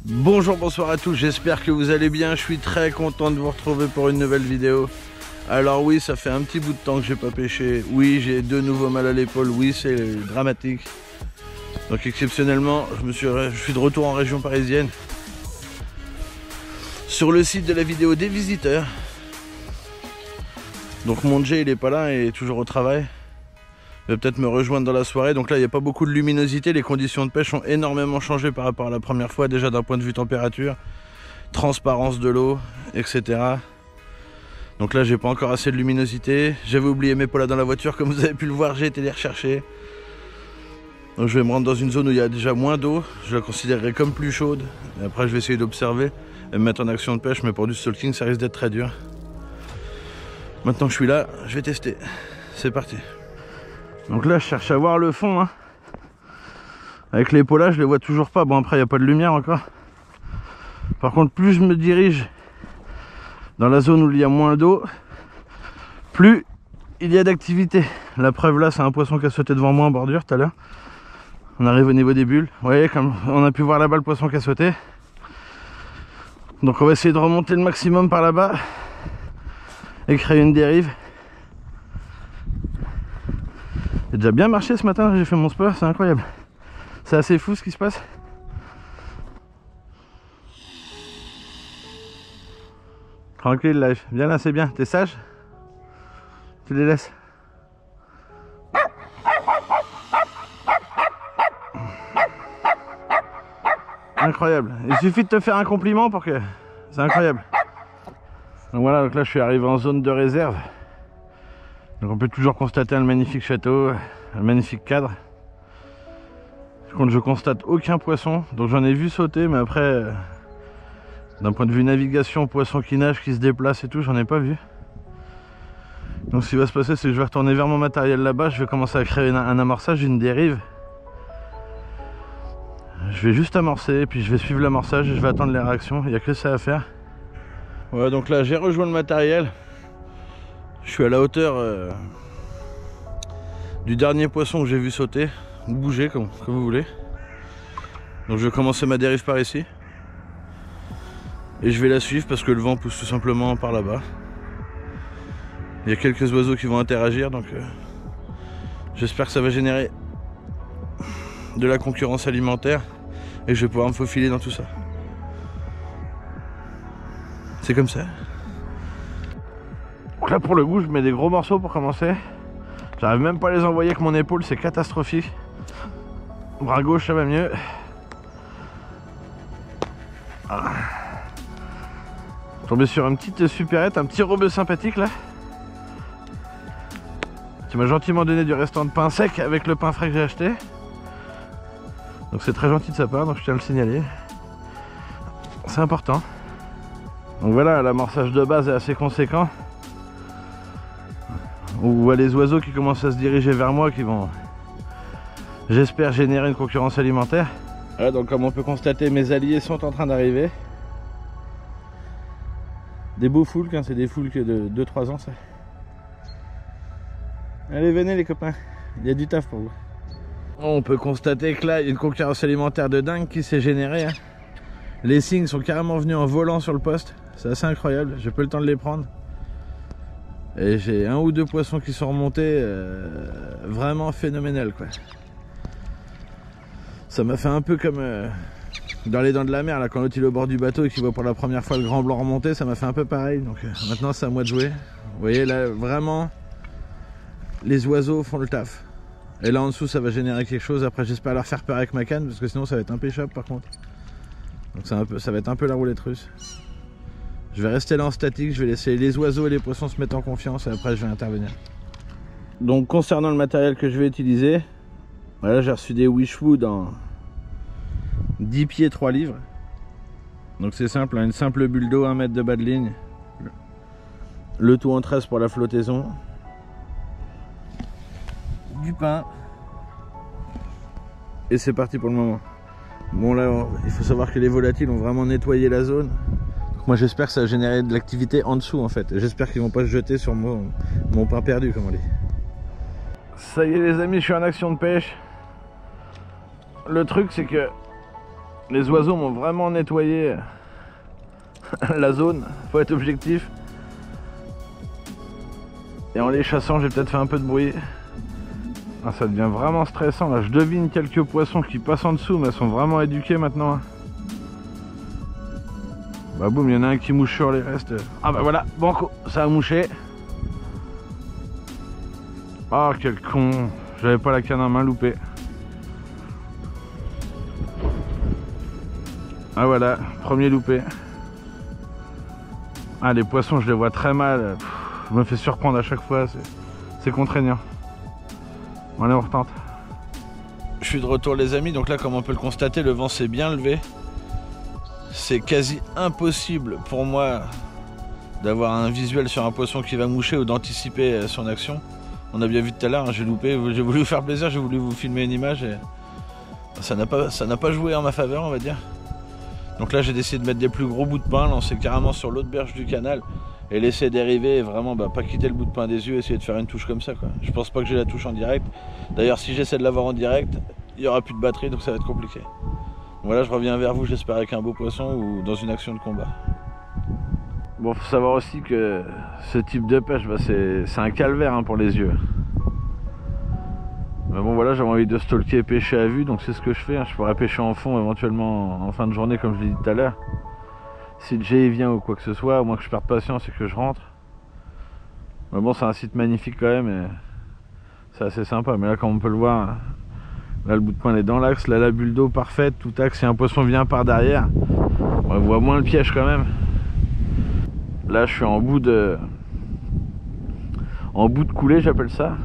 Bonjour, bonsoir à tous, j'espère que vous allez bien. Je suis très content de vous retrouver pour une nouvelle vidéo. Alors oui, ça fait un petit bout de temps que j'ai pas pêché. Oui, j'ai de nouveau mal à l'épaule. Oui, c'est dramatique. Donc exceptionnellement, je suis de retour en région parisienne. Sur le site de la vidéo des visiteurs. Donc mon Jay il est pas là, il est toujours au travail. Il va peut-être me rejoindre dans la soirée. Donc là il n'y a pas beaucoup de luminosité. Les conditions de pêche ont énormément changé par rapport à la première fois. Déjà d'un point de vue température, transparence de l'eau, etc. Donc là j'ai pas encore assez de luminosité. J'avais oublié mes polas dans la voiture. Comme vous avez pu le voir, j'ai été les rechercher. Donc je vais me rendre dans une zone où il y a déjà moins d'eau. Je la considérerai comme plus chaude. Et après je vais essayer d'observer et me mettre en action de pêche. Mais pour du stalking ça risque d'être très dur. Maintenant que je suis là, je vais tester. C'est parti. Donc là je cherche à voir le fond hein. Avec les polas je les vois toujours pas. Bon après il n'y a pas de lumière encore. Par contre plus je me dirige dans la zone où il y a moins d'eau, plus il y a d'activité. La preuve là c'est un poisson qui a sauté devant moi en bordure tout à l'heure. On arrive au niveau des bulles. Vous voyez comme on a pu voir là-bas le poisson qui a sauté. Donc on va essayer de remonter le maximum par là-bas et créer une dérive. J'ai déjà bien marché ce matin, j'ai fait mon sport, c'est incroyable. C'est assez fou ce qui se passe. Tranquille live, viens là c'est bien, t'es sage? Tu les laisses. Incroyable, il suffit de te faire un compliment pour que... C'est incroyable. Donc voilà, donc là je suis arrivé en zone de réserve. Donc on peut toujours constater un magnifique château, un magnifique cadre. Par contre je constate aucun poisson, donc j'en ai vu sauter, mais après d'un point de vue navigation, poisson qui nage, qui se déplace et tout, j'en ai pas vu. Donc ce qui va se passer, c'est que je vais retourner vers mon matériel là-bas, je vais commencer à créer un amorçage, une dérive. Je vais juste amorcer, puis je vais suivre l'amorçage et je vais attendre les réactions, il n'y a que ça à faire. Voilà, donc là j'ai rejoint le matériel. Je suis à la hauteur du dernier poisson que j'ai vu sauter, bouger comme vous voulez. Donc je vais commencer ma dérive par ici. Et je vais la suivre parce que le vent pousse tout simplement par là-bas. Il y a quelques oiseaux qui vont interagir, donc j'espère que ça va générer de la concurrence alimentaire et je vais pouvoir me faufiler dans tout ça. C'est comme ça. Donc là pour le goût je mets des gros morceaux pour commencer. J'arrive même pas à les envoyer avec mon épaule, c'est catastrophique. Bras gauche ça va mieux. Ah. Tombé sur une petite supérette, un petit rebeu sympathique là. Qui m'a gentiment donné du restant de pain sec avec le pain frais que j'ai acheté. Donc c'est très gentil de sa part, donc je tiens à le signaler. C'est important. Donc voilà, l'amorçage de base est assez conséquent. On voit les oiseaux qui commencent à se diriger vers moi, qui vont, j'espère, générer une concurrence alimentaire. Voilà, donc comme on peut constater, mes alliés sont en train d'arriver. Des beaux foulques, hein, c'est des foulques de 2-3 ans ça. Allez venez les copains, il y a du taf pour vous. On peut constater que là il y a une concurrence alimentaire de dingue qui s'est générée. Hein. Les cygnes sont carrément venus en volant sur le poste, c'est assez incroyable, j'ai pas le temps de les prendre. Et j'ai un ou deux poissons qui sont remontés vraiment phénoménal quoi. Ça m'a fait un peu comme dans les dents de la mer là, quand l'autre il est au bord du bateau et qu'il voit pour la première fois le grand blanc remonter, ça m'a fait un peu pareil. Donc maintenant c'est à moi de jouer. Vous voyez là vraiment les oiseaux font le taf. Et là en dessous ça va générer quelque chose. Après j'espère leur faire peur avec ma canne parce que sinon ça va être impêchable par contre. Donc ça va être un peu la roulette russe. Je vais rester là en statique, je vais laisser les oiseaux et les poissons se mettre en confiance et après je vais intervenir. Donc concernant le matériel que je vais utiliser, voilà, j'ai reçu des Wishwood en 10 pieds 3 livres. Donc c'est simple, hein, une simple bulle d'eau, 1 mètre de bas de ligne. Le tout en tresse pour la flottaison. Du pain. Et c'est parti pour le moment. Bon là, il faut savoir que les volatiles ont vraiment nettoyé la zone. Moi j'espère que ça va générer de l'activité en dessous en fait. J'espère qu'ils vont pas se jeter sur mon pain perdu comme on dit. Ça y est les amis, je suis en action de pêche. Le truc c'est que Les oiseaux m'ont vraiment nettoyé la zone, faut être objectif. Et en les chassant, j'ai peut-être fait un peu de bruit. Ah, ça devient vraiment stressant là. Je devine quelques poissons qui passent en dessous, mais elles sont vraiment éduquées maintenant. Bah boum, il y en a un qui mouche sur les restes. Ah bah voilà, banco, ça a mouché. Ah quel con, j'avais pas la canne en main, loupé. Ah voilà, premier loupé. Ah les poissons je les vois très mal. Pff, je me fais surprendre à chaque fois, c'est contraignant. Allez on retente. Je suis de retour les amis, donc là comme on peut le constater, le vent s'est bien levé. C'est quasi impossible pour moi d'avoir un visuel sur un poisson qui va moucher ou d'anticiper son action. On a bien vu tout à l'heure, hein, j'ai loupé, j'ai voulu vous faire plaisir, j'ai voulu vous filmer une image et ça n'a pas joué en ma faveur on va dire. Donc là j'ai décidé de mettre des plus gros bouts de pain, lancer carrément sur l'autre berge du canal et laisser dériver et vraiment pas quitter le bout de pain des yeux, essayer de faire une touche comme ça quoi. Je pense pas que j'ai la touche en direct. D'ailleurs si j'essaie de l'avoir en direct, il n'y aura plus de batterie donc ça va être compliqué. Voilà, je reviens vers vous, j'espère avec un beau poisson ou dans une action de combat. Bon, faut savoir aussi que ce type de pêche, bah, c'est un calvaire hein, pour les yeux. Mais bon voilà, j'avais envie de stalker et pêcher à vue, donc c'est ce que je fais. Hein. Je pourrais pêcher en fond éventuellement en fin de journée, comme je l'ai dit tout à l'heure. Si le jet vient ou quoi que ce soit, au moins que je perde patience et que je rentre. Mais bon, c'est un site magnifique quand même et c'est assez sympa. Mais là, comme on peut le voir, là le bout de pain est dans l'axe, là la bulle d'eau parfaite, tout axe, si un poisson vient par derrière, on voit moins le piège quand même. Là je suis en bout de coulée, j'appelle ça.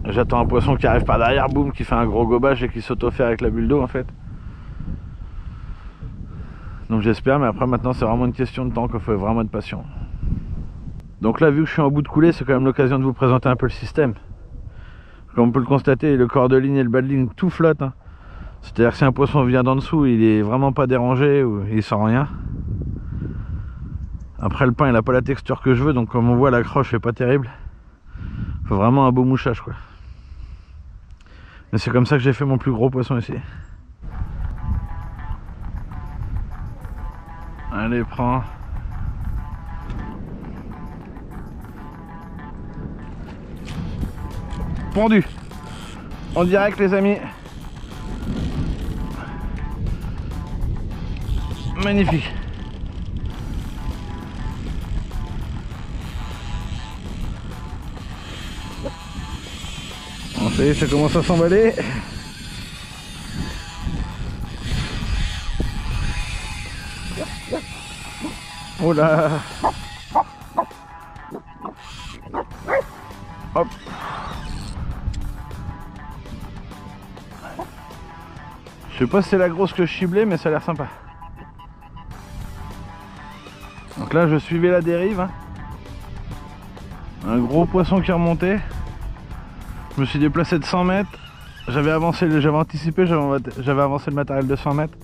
J'attends un poisson qui arrive par derrière, boum, qui fait un gros gobage et qui s'auto-fait avec la bulle d'eau en fait. Donc j'espère, mais après maintenant c'est vraiment une question de temps qu'il faut vraiment être patient. Donc là vu que je suis en bout de coulée, c'est quand même l'occasion de vous présenter un peu le système. Comme on peut le constater, le corps de ligne et le bas de ligne tout flotte. Hein. C'est-à-dire que si un poisson vient d'en dessous, il est vraiment pas dérangé ou il sent rien. Après le pain il n'a pas la texture que je veux, donc comme on voit l'accroche est pas terrible. Faut vraiment un beau mouchage quoi. Mais c'est comme ça que j'ai fait mon plus gros poisson ici. Allez prends. Pondu en direct les amis. Magnifique. Bon, ça y est, ça commence à s'emballer. Oh là. Hop. Je sais pas si c'est la grosse que je ciblais, mais ça a l'air sympa. Donc là je suivais la dérive. Hein. Un gros poisson qui remontait. Je me suis déplacé de 100 mètres. J'avais anticipé, j'avais avancé le matériel de 100 mètres.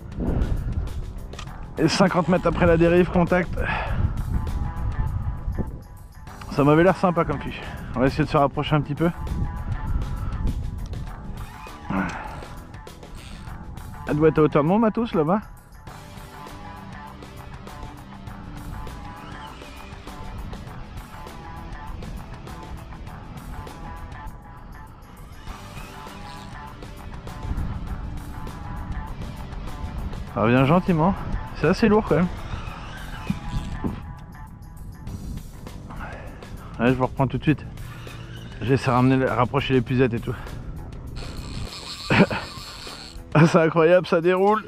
Et 50 mètres après la dérive, contact. Ça m'avait l'air sympa comme fiche. On va essayer de se rapprocher un petit peu. Elle doit être à hauteur de mon matos là-bas. Ça revient gentiment. C'est assez lourd quand même. Allez, je vous reprends tout de suite. J'essaie de rapprocher l'épuisette et tout. Ah, c'est incroyable, ça déroule.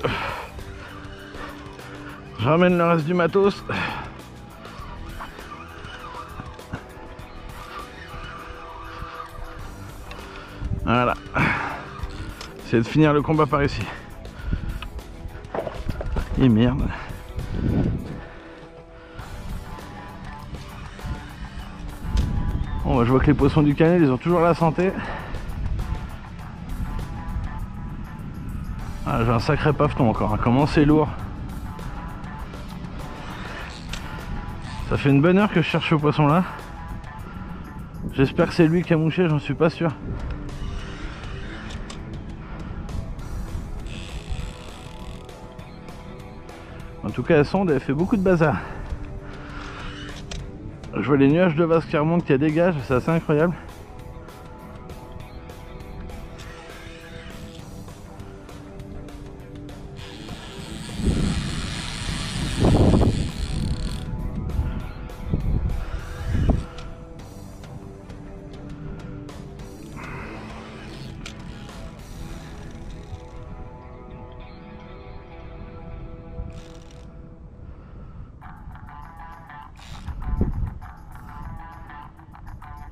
Je ramène le reste du matos. Voilà. C'est de finir le combat par ici. Et merde. Bon, je vois que les poissons du canal, ils ont toujours la santé. Ah, j'ai un sacré paveton encore, hein. Comment c'est lourd. Ça fait une bonne heure que je cherche ce poisson là. J'espère que c'est lui qui a mouché, j'en suis pas sûr. En tout cas, la sonde, elle fait beaucoup de bazar. Je vois les nuages de vase qui remontent, qui dégagent, c'est assez incroyable.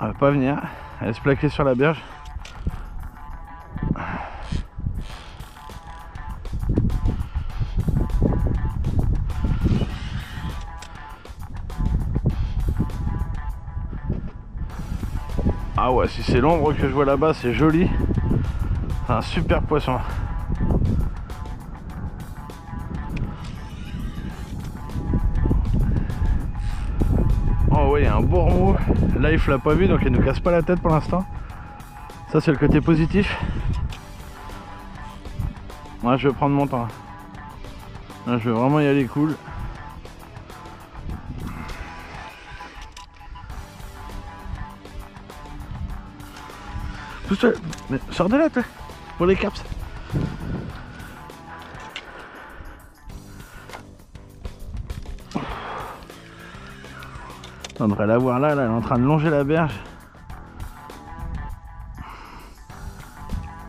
Elle va pas venir, elle va se plaquer sur la berge. Ah ouais, si c'est l'ombre que je vois là-bas, c'est joli. C'est un super poisson. Oh ouais, il y a un beau remous. Là, il l'a pas vu, donc il nous casse pas la tête pour l'instant. Ça, c'est le côté positif. Moi, je vais prendre mon temps. Là, je vais vraiment y aller cool. Tout seul. Mais sors de là, toi. Pour les caps. On devrait la voir là, elle est en train de longer la berge.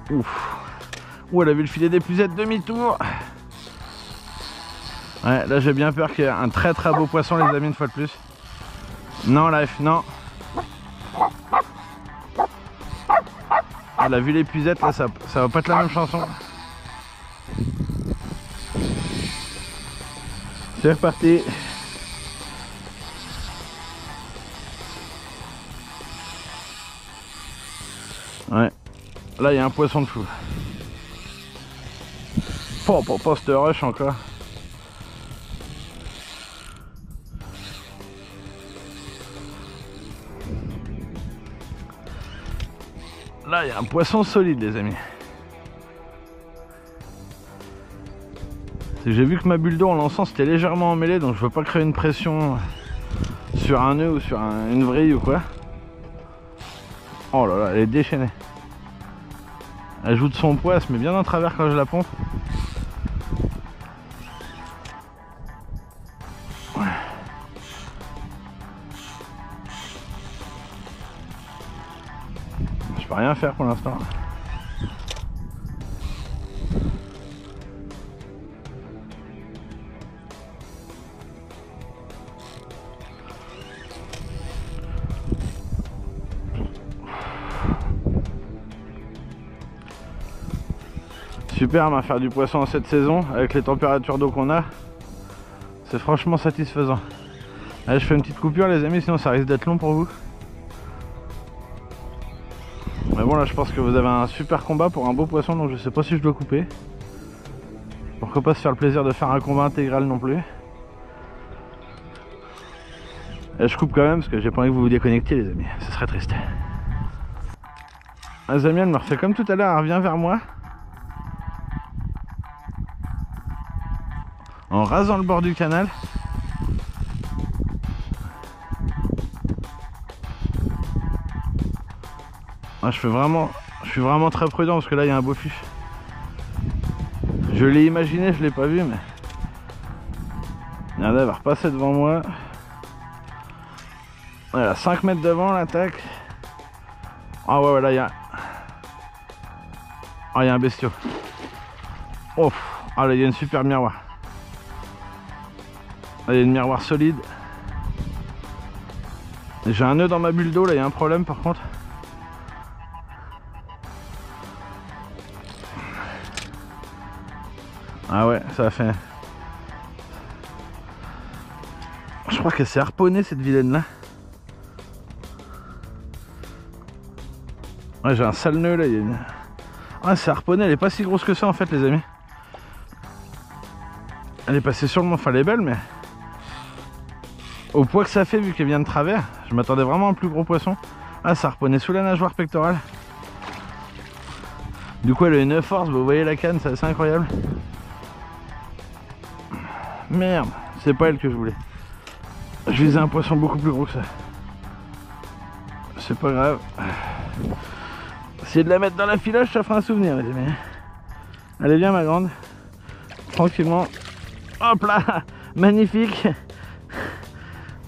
Ouf. Ouh, elle a vu le filet d'épuisette demi-tour. Ouais, là j'ai bien peur qu'il y ait un très beau poisson, les amis, une fois de plus. Non, life, non. Elle a vu l'épuisette, là ça va pas être la même chanson. C'est reparti. Ouais, là il y a un poisson de fou. Oh, pour post rush encore. Là il y a un poisson solide, les amis. J'ai vu que ma bulle d'eau en lançant c'était légèrement emmêlé, donc je veux pas créer une pression sur un nœud ou sur une vrille ou quoi. Oh là là, elle est déchaînée. Elle joue de son poids, elle se met bien en travers quand je la pompe. Ouais. Je peux rien faire pour l'instant. Superbe à faire du poisson en cette saison avec les températures d'eau qu'on a. C'est franchement satisfaisant. Allez, je fais une petite coupure, les amis, sinon ça risque d'être long pour vous. Mais bon, là je pense que vous avez un super combat pour un beau poisson, donc je sais pas si je dois couper. Pourquoi pas se faire le plaisir de faire un combat intégral non plus. Et je coupe quand même parce que j'ai pas envie que vous vous déconnectiez, les amis, ce serait triste. Les amis, elle me refait comme tout à l'heure, elle revient vers moi en rasant le bord du canal. Ah, je suis vraiment très prudent parce que là il y a un beau fiche. Je l'ai imaginé, je l'ai pas vu, mais regardez, elle va repasser devant moi. Elle a 5 mètres devant l'attaque. Ah ouais, là il y a... Ah, il y a un bestiau. Oh, ah là il y a une super miroir. Là il y a une miroir solide. J'ai un nœud dans ma bulle d'eau, là il y a un problème par contre. Ah ouais, ça a fait... Je crois qu'elle s'est harponnée cette vilaine là. Ouais, j'ai un sale nœud là, il y a une... Ah, c'est harponnée, elle est pas si grosse que ça en fait, les amis. Elle est passée sur le mont, enfin elle est belle, mais au poids que ça fait vu qu'elle vient de travers, je m'attendais vraiment à un plus gros poisson. Ah, ça harponnait sous la nageoire pectorale. Du coup elle a une force, vous voyez la canne, c'est assez incroyable. Merde, c'est pas elle que je voulais. Je visais un poisson beaucoup plus gros que ça. C'est pas grave. Essayez de la mettre dans la filage, ça fera un souvenir, les amis. Allez, viens, ma grande. Tranquillement. Hop là, magnifique.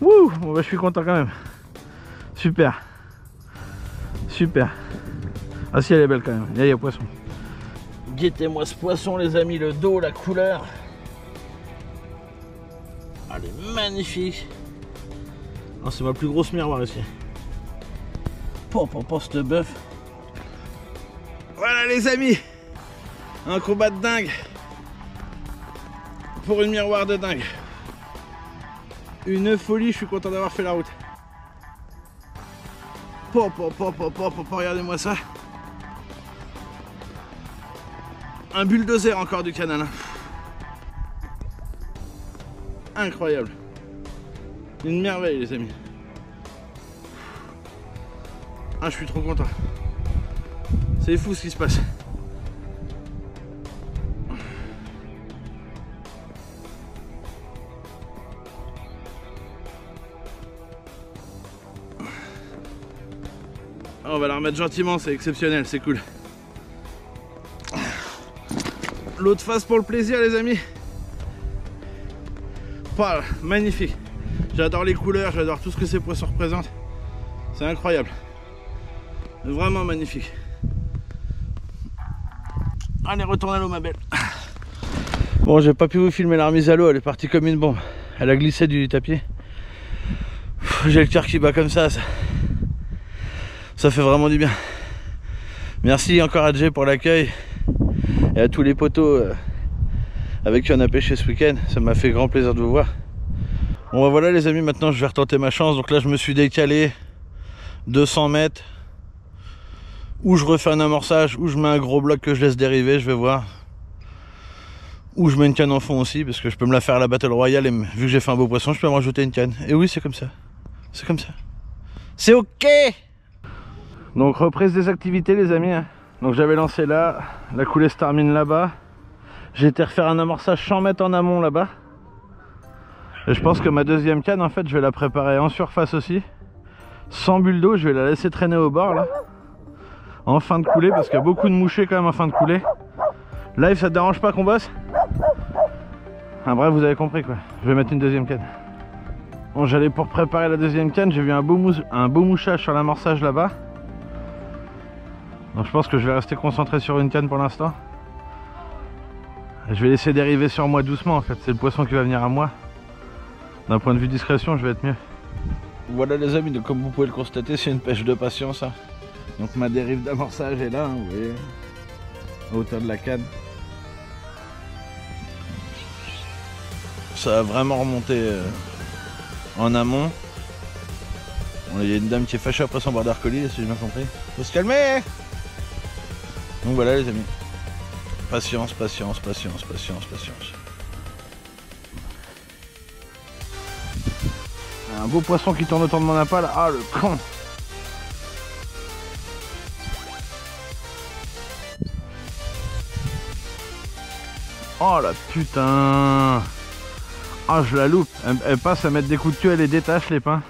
Wouh, bon bah je suis content quand même. Super. Super. Ah si, elle est belle quand même. Là, il y a poisson. Guettez-moi ce poisson, les amis, le dos, la couleur. Elle est magnifique. Oh, c'est ma plus grosse miroir ici. Pour ce bœuf. Voilà les amis. Un combat de dingue. Pour une miroir de dingue. Une folie, je suis content d'avoir fait la route. Regardez-moi ça. Un bulldozer encore du canal. Hein. Incroyable. Une merveille les amis. Ah, je suis trop content. C'est fou ce qui se passe. Oh, on va la remettre gentiment, c'est exceptionnel, c'est cool. L'autre face pour le plaisir les amis. Voilà, magnifique. J'adore les couleurs, j'adore tout ce que ces poissons représentent. C'est incroyable. Vraiment magnifique. Allez, retourne à l'eau ma belle. Bon, j'ai pas pu vous filmer la remise à l'eau, elle est partie comme une bombe. Elle a glissé du tapis. J'ai le cœur qui bat comme ça fait vraiment du bien. Merci encore à Jay pour l'accueil et à tous les potos avec qui on a pêché ce week-end. Ça m'a fait grand plaisir de vous voir. Bon bah voilà les amis, maintenant je vais retenter ma chance. Donc là je me suis décalé 200 mètres. Ou je refais un amorçage, ou je mets un gros bloc que je laisse dériver, je vais voir. Ou je mets une canne en fond aussi, parce que je peux me la faire à la Battle Royale et vu que j'ai fait un beau poisson, je peux me rajouter une canne. Et oui, c'est comme ça. C'est comme ça. C'est ok. Donc reprise des activités les amis. Donc j'avais lancé là, la coulée se termine là-bas. J'ai été refaire un amorçage 100 mètres en amont là-bas. Et je pense que ma deuxième canne en fait je vais la préparer en surface aussi. Sans bulle d'eau, je vais la laisser traîner au bord là. En fin de coulée, parce qu'il y a beaucoup de mouchés quand même en fin de coulée. Live, ça te dérange pas qu'on bosse? Ah, bref, vous avez compris quoi. Je vais mettre une deuxième canne. Bon, j'allais pour préparer la deuxième canne, j'ai vu un beau mouchage sur l'amorçage là-bas. Donc je pense que je vais rester concentré sur une canne pour l'instant. Je vais laisser dériver sur moi doucement en fait, c'est le poisson qui va venir à moi. D'un point de vue discrétion, je vais être mieux. Voilà les amis, donc comme vous pouvez le constater, c'est une pêche de patience. Hein. Donc ma dérive d'amorçage est là, hein, vous voyez, à hauteur de la canne. Ça a vraiment remonté en amont. Bon, il y a une dame qui est fâchée après son border collie, si j'ai bien compris. Faut se calmer. Donc voilà les amis. Patience, patience, patience, patience, patience. Un beau poisson qui tourne autour de mon appât là. Ah le con. Oh la putain. Ah je la loupe. Elle passe à mettre des coups de queue, elle les détache les pins.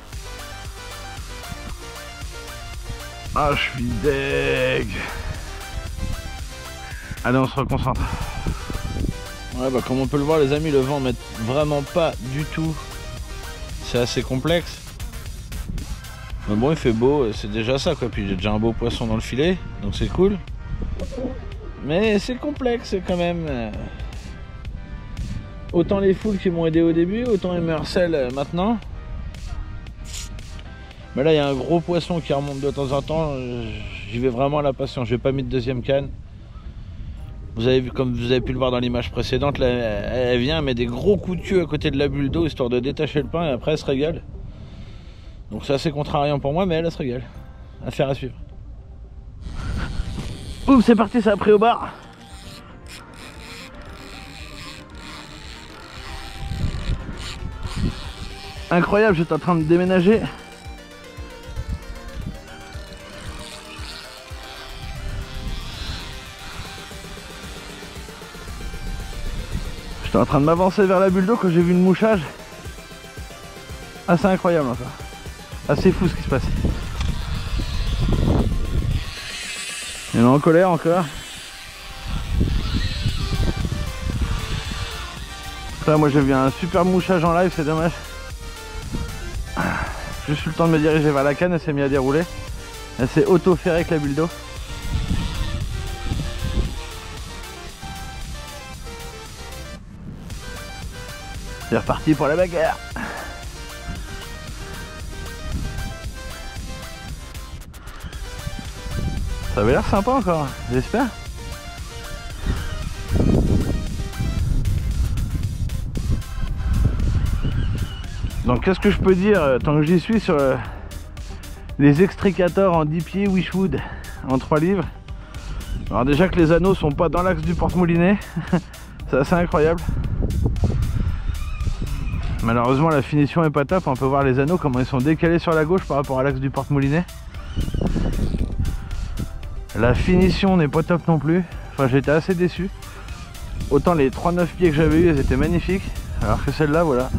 Ah je suis deg. Allez on se reconcentre. Ouais bah comme on peut le voir les amis, le vent m'aide vraiment pas du tout. C'est assez complexe. Mais bon il fait beau, c'est déjà ça quoi. Puis j'ai déjà un beau poisson dans le filet, donc c'est cool. Mais c'est complexe quand même. Autant les foules qui m'ont aidé au début, autant les me harcèlent maintenant. Mais là il y a un gros poisson qui remonte de temps en temps. J'y vais vraiment à la patience, je vais pas mis de deuxième canne. Vous avez vu, comme vous avez pu le voir dans l'image précédente, là, elle vient, elle met des gros coups de queue à côté de la bulle d'eau histoire de détacher le pain et après elle se régale. Donc c'est assez contrariant pour moi, mais elle se régale. Affaire à suivre. Ouf, c'est parti, ça a pris au bar. Incroyable, j'étais en train de déménager. J'étais J'étais en train de m'avancer vers la bulle d'eau quand j'ai vu une mouchage. Assez incroyable encore. Assez fou ce qui se passe. Il est en colère encore. Là moi j'ai vu un super mouchage en live, c'est dommage. J'ai juste eu le temps de me diriger vers la canne, elle s'est mise à dérouler. Elle s'est auto-ferrée avec la bulle d'eau. C'est reparti pour la bagarre. Ça avait l'air sympa encore, j'espère. Donc qu'est-ce que je peux dire tant que j'y suis sur les extricators en 10 pieds Wishwood en 3 livres. Alors déjà que les anneaux sont pas dans l'axe du porte-moulinet, c'est assez incroyable. Malheureusement la finition est pas top, on peut voir les anneaux comment ils sont décalés sur la gauche par rapport à l'axe du porte-moulinet. La finition n'est pas top non plus, enfin j'étais assez déçu. Autant les 3-9 pieds que j'avais eu, elles étaient magnifiques, alors que celle-là, voilà,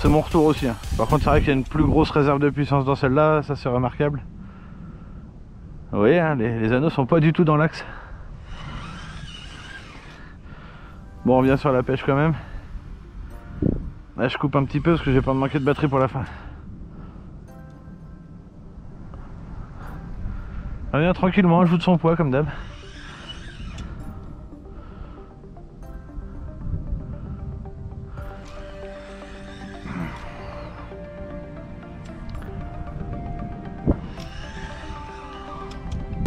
c'est mon retour aussi. Par contre c'est vrai qu'il y a une plus grosse réserve de puissance dans celle-là, ça c'est remarquable. Vous voyez, hein, les anneaux sont pas du tout dans l'axe. Bon, on revient sur la pêche quand même. Là je coupe un petit peu parce que j'ai peur de manquer de batterie pour la fin. On revient tranquillement, ajoute son poids comme d'hab.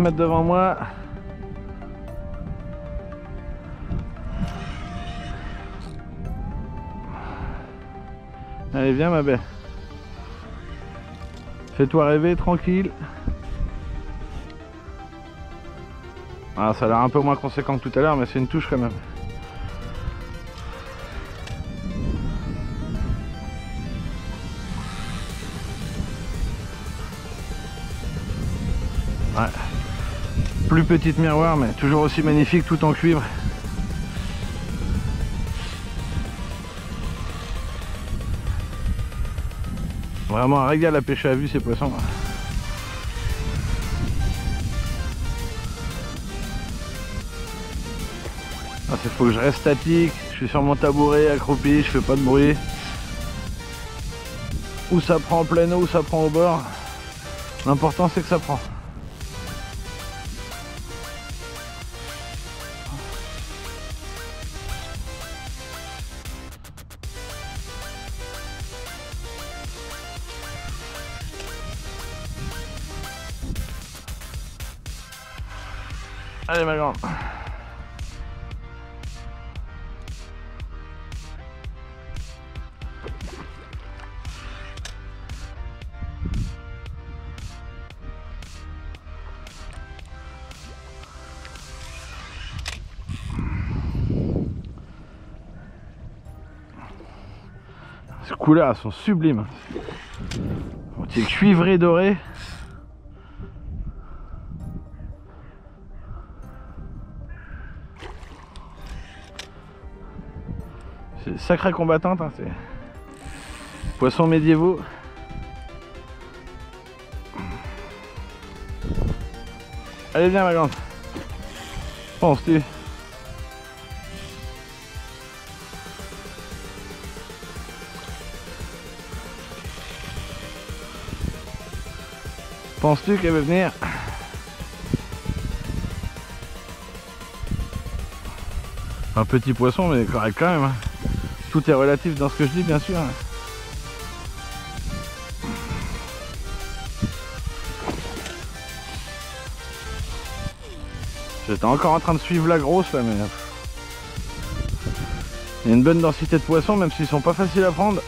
Mettre devant moi. Allez viens ma belle. Fais-toi rêver tranquille. Ah, ça a l'air un peu moins conséquent que tout à l'heure mais c'est une touche quand même. Ouais. Plus petite miroir mais toujours aussi magnifique, tout en cuivre. Vraiment un régal à pêcher à vue ces poissons. Ah, il faut que je reste statique, je suis sur mon tabouret accroupi, je fais pas de bruit. Ou ça prend en pleine eau ou ça prend au bord. L'important c'est que ça prend. Allez ma grande. Ces couleurs elles sont sublimes. C'est cuivré doré. C'est sacrée combattante, hein, c'est poissons médiévaux. Allez viens ma grande. Penses-tu? Penses-tu qu'elle veut venir? Un petit poisson mais correct quand même. Tout est relatif dans ce que je dis bien sûr. J'étais encore en train de suivre la grosse là mais... Il y a une bonne densité de poissons même s'ils sont pas faciles à prendre.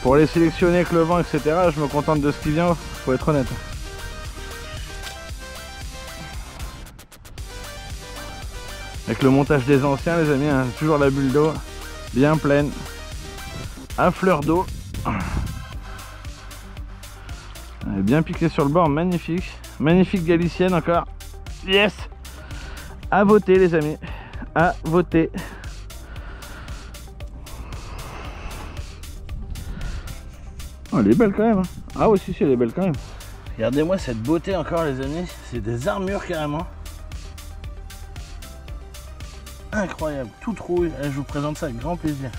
Pour les sélectionner avec le vent etc, je me contente de ce qui vient, faut être honnête. Avec le montage des anciens les amis, hein, toujours la bulle d'eau bien pleine, à fleur d'eau. Elle est bien piquée sur le bord, magnifique. Magnifique galicienne encore. Yes. À voter les amis. à voter. Oh, elle est belle quand même. Hein. Ah oui, si, elle est belle quand même. Regardez-moi cette beauté encore, les amis. C'est des armures carrément. Incroyable, tout rouge. Je vous présente ça avec grand plaisir.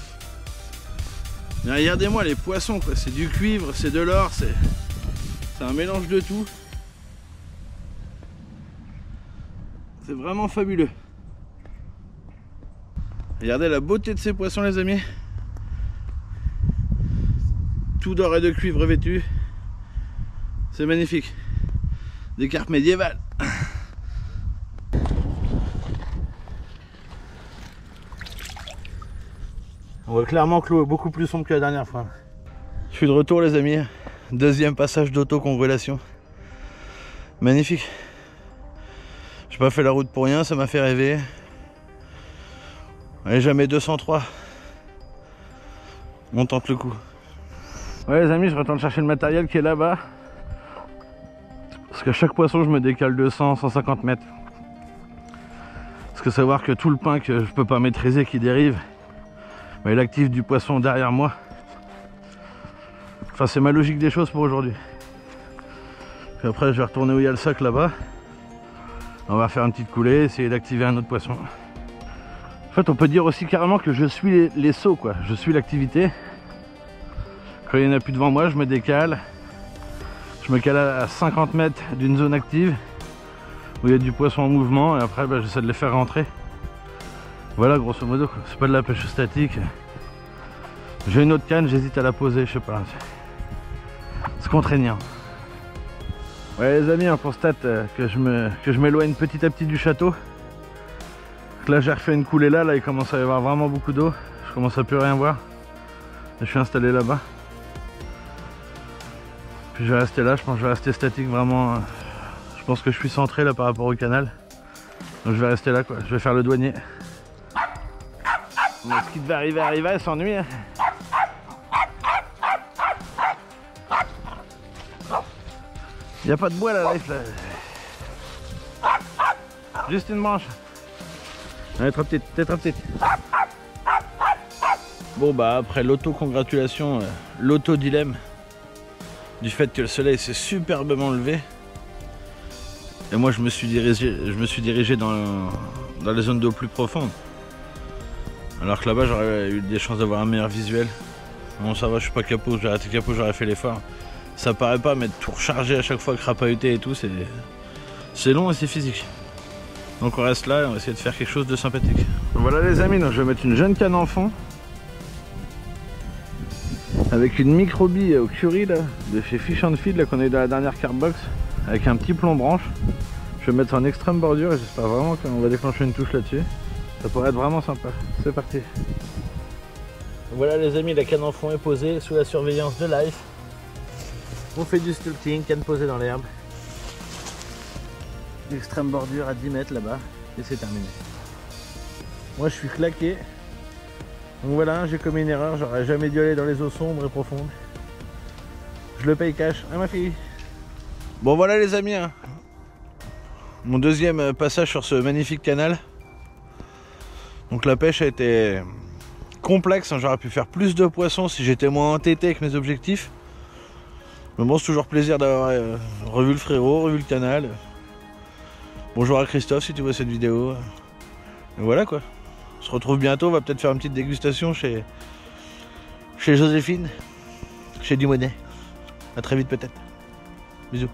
Mais regardez-moi les poissons, quoi. C'est du cuivre, c'est de l'or, c'est un mélange de tout. C'est vraiment fabuleux. Regardez la beauté de ces poissons, les amis. Tout d'or et de cuivre vêtu. C'est magnifique. Des carpes médiévales. On voit clairement que l'eau est beaucoup plus sombre que la dernière fois. Je suis de retour, les amis. Deuxième passage d'autocongélation. Magnifique. J'ai pas fait la route pour rien, ça m'a fait rêver. Allez, jamais 203. On tente le coup. Ouais, les amis, je retourne chercher le matériel qui est là-bas. Parce qu'à chaque poisson, je me décale de 100, 150 mètres. Parce que savoir que tout le pain que je peux pas maîtriser qui dérive, bah, il active du poisson derrière moi. Enfin, c'est ma logique des choses pour aujourd'hui. Puis après, je vais retourner où il y a le sac là-bas. On va faire une petite coulée, essayer d'activer un autre poisson. En fait, on peut dire aussi carrément que je suis les sauts, quoi. Je suis l'activité. Quand il n'y en a plus devant moi, je me décale. Je me cale à 50 mètres d'une zone active où il y a du poisson en mouvement et après bah, j'essaie de les faire rentrer. Voilà, grosso modo, c'est pas de la pêche statique. J'ai une autre canne, j'hésite à la poser, je sais pas. C'est contraignant. Ouais, les amis, on constate que je m'éloigne petit à petit du château. Là, j'ai refait une coulée là, il commence à y avoir vraiment beaucoup d'eau. Je commence à plus rien voir. Et je suis installé là-bas. Puis je vais rester là, je pense que je vais rester statique vraiment. Je pense que je suis centré là par rapport au canal. Donc je vais rester là, quoi. Je vais faire le douanier. Mais ce qui devait arriver, elle s'ennuie. Hein. Il n'y a pas de bois là, Life, là. Juste une branche. Elle est trop petite, t'es trop petite. Bon bah après l'autocongratulation, l'autodilemme du fait que le soleil s'est superbement levé. Et moi je me suis dirigé dans les zones d'eau plus profondes. Alors que là-bas j'aurais eu des chances d'avoir un meilleur visuel. Bon ça va, je suis pas capot, j'ai arrêté capot, j'aurais fait l'effort. Ça paraît pas, mais tout recharger à chaque fois, crapahuter et tout, c'est long et c'est physique. Donc on reste là et on va essayer de faire quelque chose de sympathique. Voilà les amis, donc je vais mettre une jeune canne en fond. Avec une micro-bille au curry là, de chez Fish and Feed qu'on a eu dans la dernière carte box. Avec un petit plomb branche. Je vais mettre ça en extrême bordure et j'espère vraiment qu'on va déclencher une touche là-dessus. Ça pourrait être vraiment sympa. C'est parti. Voilà les amis, la canne en fond est posée sous la surveillance de Life. On fait du sculpting, canne posée dans l'herbe. Extrême bordure à 10 mètres là-bas et c'est terminé. Moi je suis claqué. Donc voilà, j'ai commis une erreur, j'aurais jamais dû aller dans les eaux sombres et profondes. Je le paye cash à ma fille. Bon voilà les amis, hein. Mon deuxième passage sur ce magnifique canal. Donc la pêche a été complexe, hein. J'aurais pu faire plus de poissons si j'étais moins entêté avec mes objectifs. Mais bon, c'est toujours plaisir d'avoir revu le frérot, revu le canal. Bonjour à Christophe si tu vois cette vidéo. Et voilà quoi. On se retrouve bientôt, on va peut-être faire une petite dégustation chez Joséphine, chez Dumonet. A très vite peut-être. Bisous.